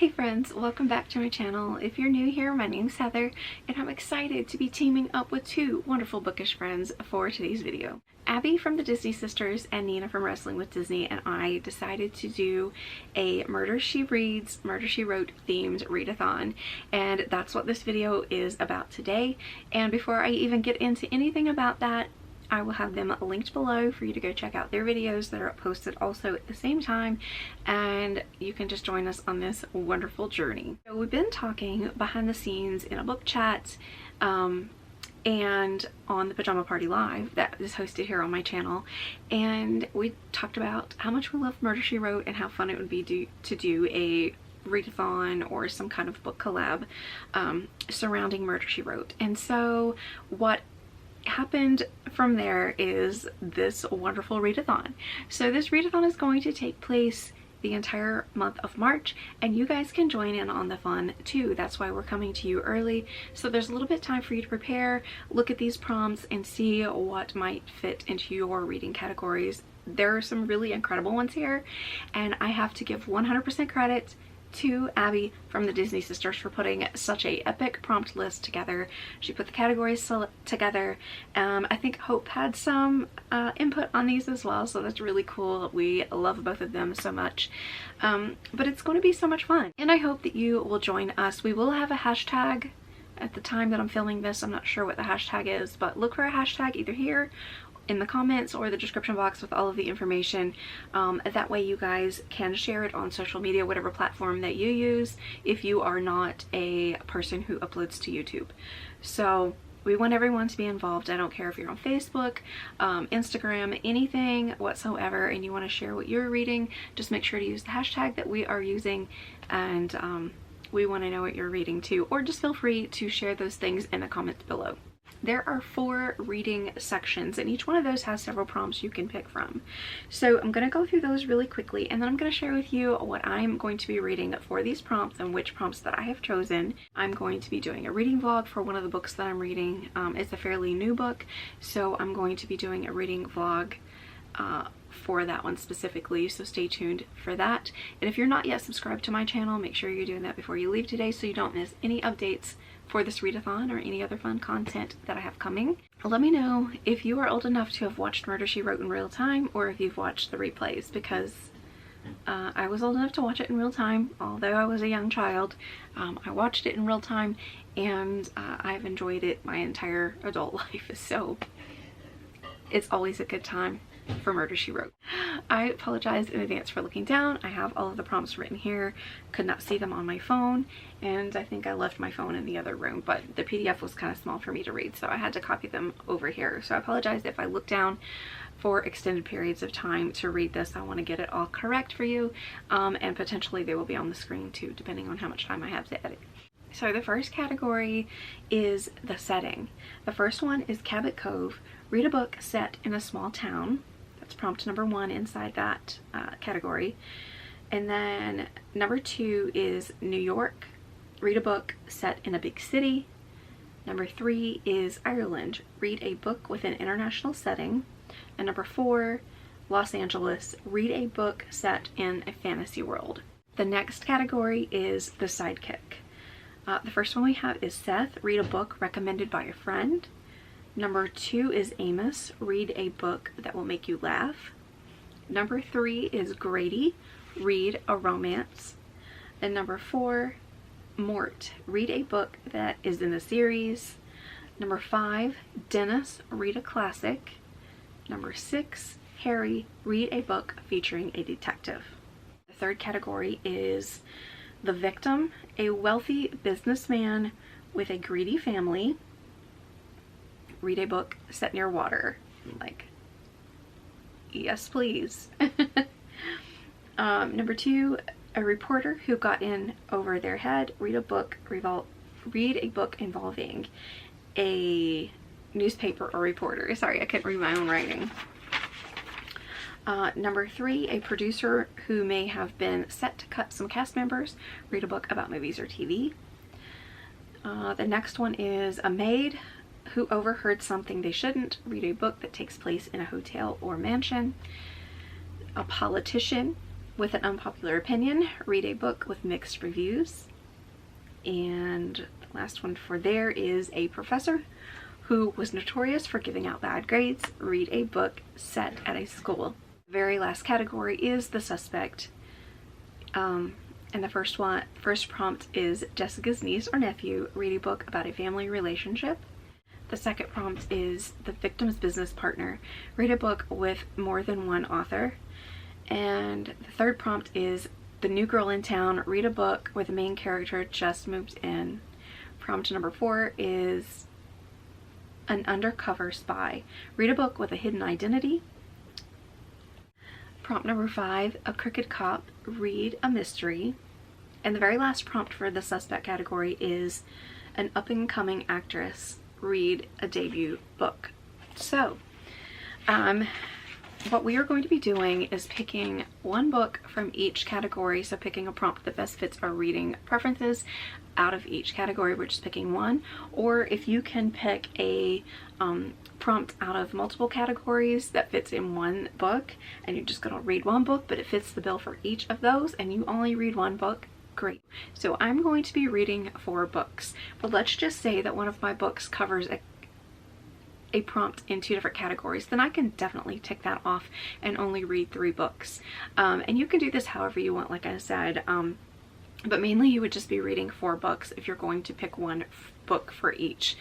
Hey friends, welcome back to my channel. If you're new here, my name's Heather and I'm excited to be teaming up with two wonderful bookish friends for today's video. Abby from the Disney Sisters and Nina from Wrestling with Disney and I decided to do a Murder She Reads, Murder She Wrote themed readathon, and that's what this video is about today. And before I even get into anything about that, I will have them linked below for you to go check out their videos that are posted also at the same time, and you can just join us on this wonderful journey. So we've been talking behind the scenes in a book chat and on the Pajama Party Live that is hosted here on my channel, and we talked about how much we love Murder She Wrote and how fun it would be to do a readathon or some kind of book collab surrounding Murder She Wrote. And so what happened from there is this wonderful readathon. So this readathon is going to take place the entire month of March, and you guys can join in on the fun too. That's why we're coming to you early, so there's a little bit of time for you to prepare, look at these prompts, and see what might fit into your reading categories. There are some really incredible ones here, and I have to give 100% credit to Abby from the Disney Sisters for putting such a epic prompt list together. She put the categories together. I think Hope had some input on these as well, so that's really cool. We love both of them so much. But it's going to be so much fun, and I hope that you will join us. We will have a hashtag at the time that I'm filming this. I'm not sure what the hashtag is, but look for a hashtag either here in the comments or the description box with all of the information. That way you guys can share it on social media, whatever platform that you use, if you are not a person who uploads to YouTube. So we want everyone to be involved. I don't care if you're on Facebook, Instagram, anything whatsoever, and you want to share what you're reading, just make sure to use the hashtag that we are using, and we want to know what you're reading too, or just feel free to share those things in the comments below. There are 4 reading sections, and each one of those has several prompts you can pick from. So I'm going to go through those really quickly, and then I'm going to share with you what I'm going to be reading for these prompts and which prompts that I have chosen. I'm going to be doing a reading vlog for one of the books that I'm reading. It's a fairly new book, so I'm going to be doing a reading vlog for that one specifically, so stay tuned for that. And if you're not yet subscribed to my channel, make sure you're doing that before you leave today so you don't miss any updates for this readathon or any other fun content that I have coming. Let me know if you are old enough to have watched Murder She Wrote in real time, or if you've watched the replays, because I was old enough to watch it in real time. Although I was a young child, I watched it in real time, and I've enjoyed it my entire adult life, so it's always a good time for Murder She Wrote. I apologize in advance for looking down. I have all of the prompts written here, could not see them on my phone, and I think I left my phone in the other room, but the PDF was kind of small for me to read, so I had to copy them over here. So I apologize if I look down for extended periods of time to read this. I want to get it all correct for you, and potentially they will be on the screen too, depending on how much time I have to edit. So the first category is the setting. The first one is Cabot Cove. Read a book set in a small town. That's prompt number 1 inside that category. And then number 2 is New York. Read a book set in a big city. Number 3 is Ireland. Read a book with an international setting. And number 4, Los Angeles. Read a book set in a fantasy world. The next category is the Sidekick. The first one we have is Seth. Read a book recommended by a friend. Number 2 is Amos. Read a book that will make you laugh. Number 3 is Grady. Read a romance. And number 4, Mort. Read a book that is in a series. Number 5, Dennis. Read a classic. Number 6, Harry. Read a book featuring a detective. The third category is the victim. A wealthy businessman with a greedy family. Read a book set near water. Like, yes please. Number 2, a reporter who got in over their head. Read a book involving a newspaper or reporter. Sorry, I couldn't read my own writing. Number 3, a producer who may have been set to cut some cast members. Read a book about movies or TV. The next one is a maid who overheard something they shouldn't. Read a book that takes place in a hotel or mansion. A politician. with an unpopular opinion, read a book with mixed reviews. And the last one for there is a professor who was notorious for giving out bad grades, read a book set at a school. The very last category is the suspect. And the first prompt is Jessica's niece or nephew, read a book about a family relationship. The second prompt is the victim's business partner, read a book with more than one author. And the third prompt is the new girl in town, read a book where the main character just moved in. Prompt number 4 is an undercover spy, read a book with a hidden identity. Prompt number 5, a crooked cop, read a mystery. And the very last prompt for the suspect category is an up-and-coming actress, read a debut book. So, what we are going to be doing is picking one book from each category, so picking a prompt that best fits our reading preferences. Out of each category, we're just picking one, or if you can pick a prompt out of multiple categories that fits in one book, and you're just going to read one book, but it fits the bill for each of those, and you only read one book, great. So I'm going to be reading 4 books, but let's just say that one of my books covers a prompt in 2 different categories, then I can definitely tick that off and only read 3 books. And you can do this however you want, like I said, but mainly you would just be reading 4 books if you're going to pick one book for each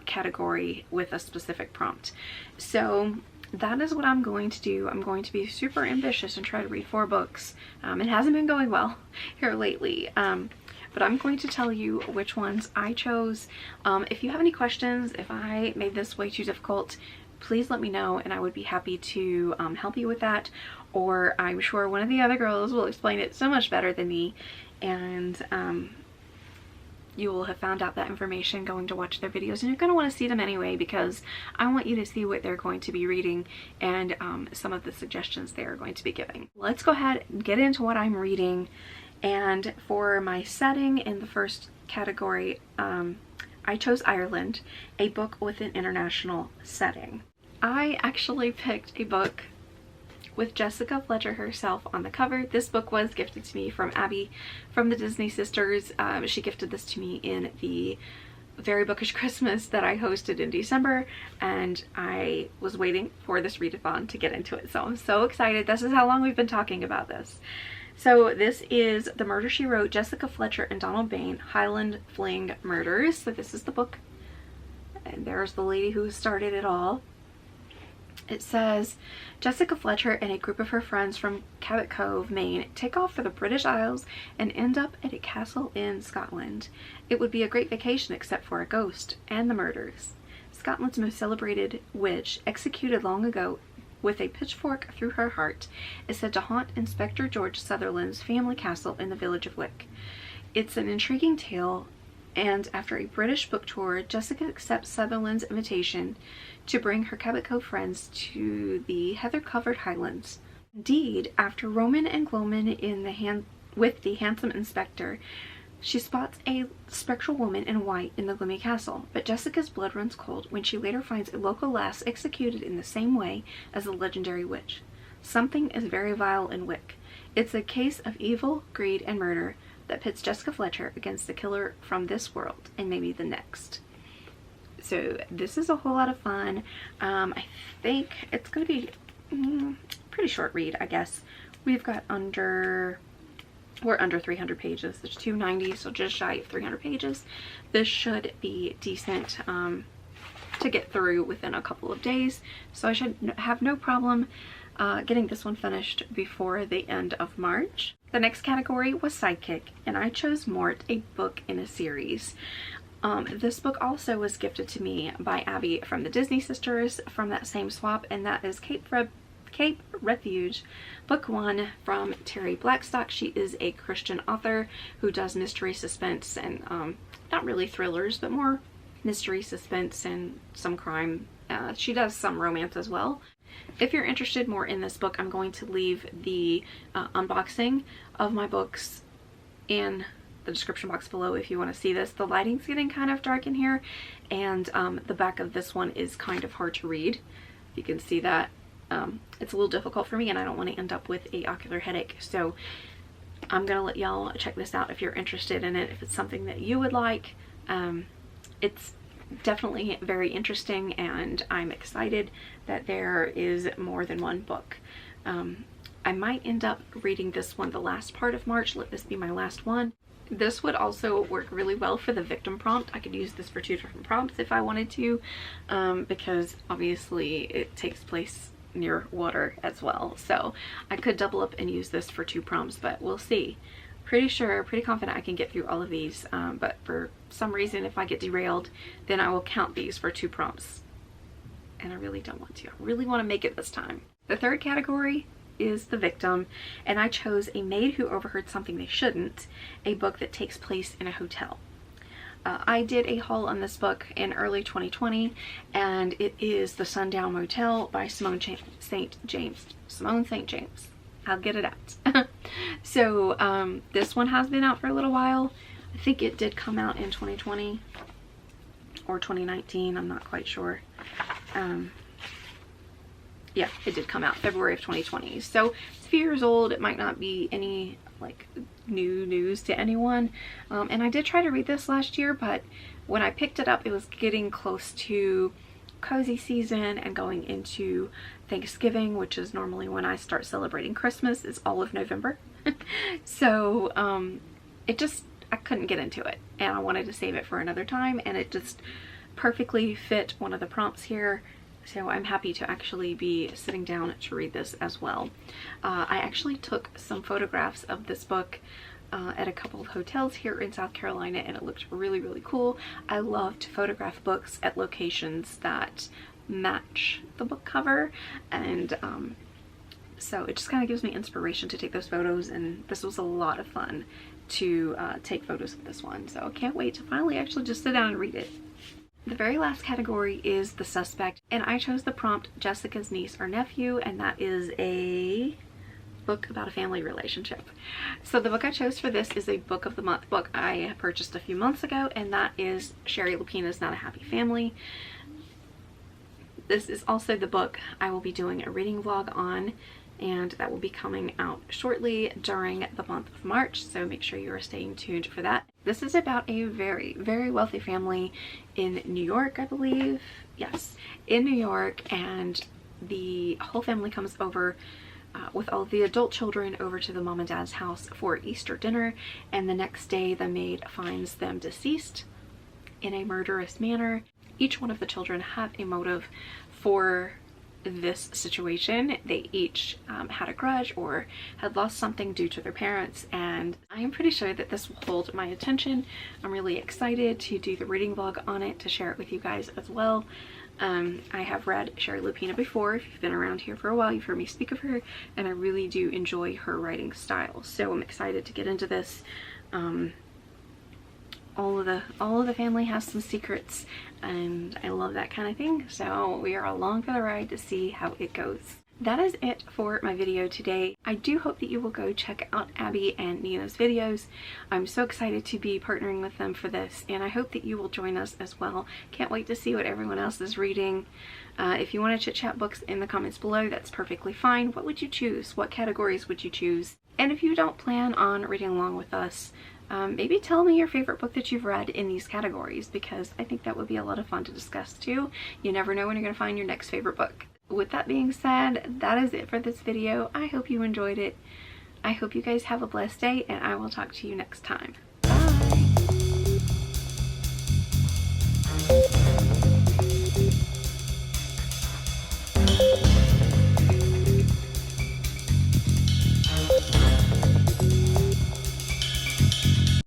category with a specific prompt. So that is what I'm going to do. I'm going to be super ambitious and try to read 4 books. It hasn't been going well here lately, but I'm going to tell you which ones I chose. If you have any questions, if I made this way too difficult, please let me know and I would be happy to help you with that, or I'm sure one of the other girls will explain it so much better than me, and you will have found out that information going to watch their videos, and you're going to want to see them anyway because I want you to see what they're going to be reading and some of the suggestions they're going to be giving. Let's go ahead and get into what I'm reading. And for my setting in the first category, I chose Ireland, a book with an international setting. I actually picked a book with Jessica Fletcher herself on the cover. This book was gifted to me from Abby from the Disney Sisters. She gifted this to me in the Very Bookish Christmas that I hosted in December, and I was waiting for this readathon to get into it, so I'm so excited. This is how long we've been talking about this. So this is The Murder, She Wrote, Jessica Fletcher and Donald Bain, Highland Fling Murders. So this is the book, and there's the lady who started it all. It says, Jessica Fletcher and a group of her friends from Cabot Cove, Maine, take off for the British Isles and end up at a castle in Scotland. It would be a great vacation except for a ghost and the murders. Scotland's most celebrated witch, executed long ago with a pitchfork through her heart, is said to haunt Inspector George Sutherland's family castle in the village of Wick. It's an intriguing tale, and after a British book tour, Jessica accepts Sutherland's invitation to bring her Cabot Cove friends to the heather-covered highlands. Indeed, after roaming and gloaming with the handsome inspector, she spots a spectral woman in white in the gloomy castle, but Jessica's blood runs cold when she later finds a local lass executed in the same way as the legendary witch. Something is very vile in Wick. It's a case of evil, greed, and murder that pits Jessica Fletcher against the killer from this world and maybe the next. So this is a whole lot of fun. I think it's going to be pretty short read, I guess. We've got we're under 300 pages. There's 290, so just shy of 300 pages. This should be decent to get through within a couple of days. So I should have no problem getting this one finished before the end of March. The next category was Sidekick, and I chose Mort, a book in a series. This book also was gifted to me by Abby from the Disney Sisters from that same swap, and that is Cape Refuge, Book 1 from Terry Blackstock. She is a Christian author who does mystery, suspense, and not really thrillers, but more mystery, suspense, and some crime. She does some romance as well. If you're interested more in this book, I'm going to leave the unboxing of my books in the description box below if you want to see this. The lighting's getting kind of dark in here, and the back of this one is kind of hard to read. You can see that. it's a little difficult for me, and I don't want to end up with a ocular headache. So I'm gonna let y'all check this out if you're interested in it, if it's something that you would like. It's definitely very interesting, and I'm excited that there is more than one book. I might end up reading this one the last part of March. Let this be my last one. This would also work really well for the victim prompt. I could use this for 2 different prompts if I wanted to, because obviously it takes place near water as well. So I could double up and use this for 2 prompts, but we'll see. Pretty confident I can get through all of these, but for some reason, if I get derailed, then I will count these for 2 prompts. And I really don't want to. I really want to make it this time. The third category is the victim, and I chose A Maid Who Overheard Something They Shouldn't, a book that takes place in a hotel. I did a haul on this book in early 2020, and it is The Sundown Motel by Simone St. James. Simone St. James. I'll get it out. So this one has been out for a little while. I think it did come out in 2020 or 2019. I'm not quite sure. Yeah, it did come out February of 2020. So it's a few years old. It might not be any like new news to anyone. And I did try to read this last year, but when I picked it up, it was getting close to cozy season and going into Thanksgiving, which is normally when I start celebrating Christmas. It's all of November. So I couldn't get into it, and I wanted to save it for another time, and it just perfectly fit one of the prompts here. So I'm happy to actually be sitting down to read this as well. I actually took some photographs of this book at a couple of hotels here in South Carolina, and it looked really cool. I love to photograph books at locations that match the book cover, and so it just kind of gives me inspiration to take those photos, and this was a lot of fun to take photos of this one. So I can't wait to finally actually just sit down and read it. The very last category is The Suspect, and I chose the prompt Jessica's Niece or Nephew, and that is a book about a family relationship. So the book I chose for this is a book of the month book I purchased a few months ago, and that is Sherry Lupina's Not a Happy Family. This is also the book I will be doing a reading vlog on, and that will be coming out shortly during the month of March, so make sure you are staying tuned for that. This is about a very wealthy family in New York, I believe. Yes, in New York, and the whole family comes over with all the adult children over to the mom and dad's house for Easter dinner, and the next day the maid finds them deceased in a murderous manner. Each one of the children have a motive for this situation. They each had a grudge or had lost something due to their parents, and I am pretty sure that this will hold my attention. I'm really excited to do the reading vlog on it, to share it with you guys as well. I have read Sherry Lupina before. If you've been around here for a while, you've heard me speak of her, and I really do enjoy her writing style, so I'm excited to get into this. All of the family has some secrets, and I love that kind of thing, so we are along for the ride to see how it goes. That is it for my video today. I do hope that you will go check out Abby and Nina's videos. I'm so excited to be partnering with them for this, and I hope that you will join us as well. Can't wait to see what everyone else is reading. If you want to chit chat books in the comments below, that's perfectly fine. What would you choose? What categories would you choose? And if you don't plan on reading along with us, maybe tell me your favorite book that you've read in these categories, because I think that would be a lot of fun to discuss too. You never know when you're going to find your next favorite book. With that being said, that is it for this video. I hope you enjoyed it. I hope you guys have a blessed day, and I will talk to you next time.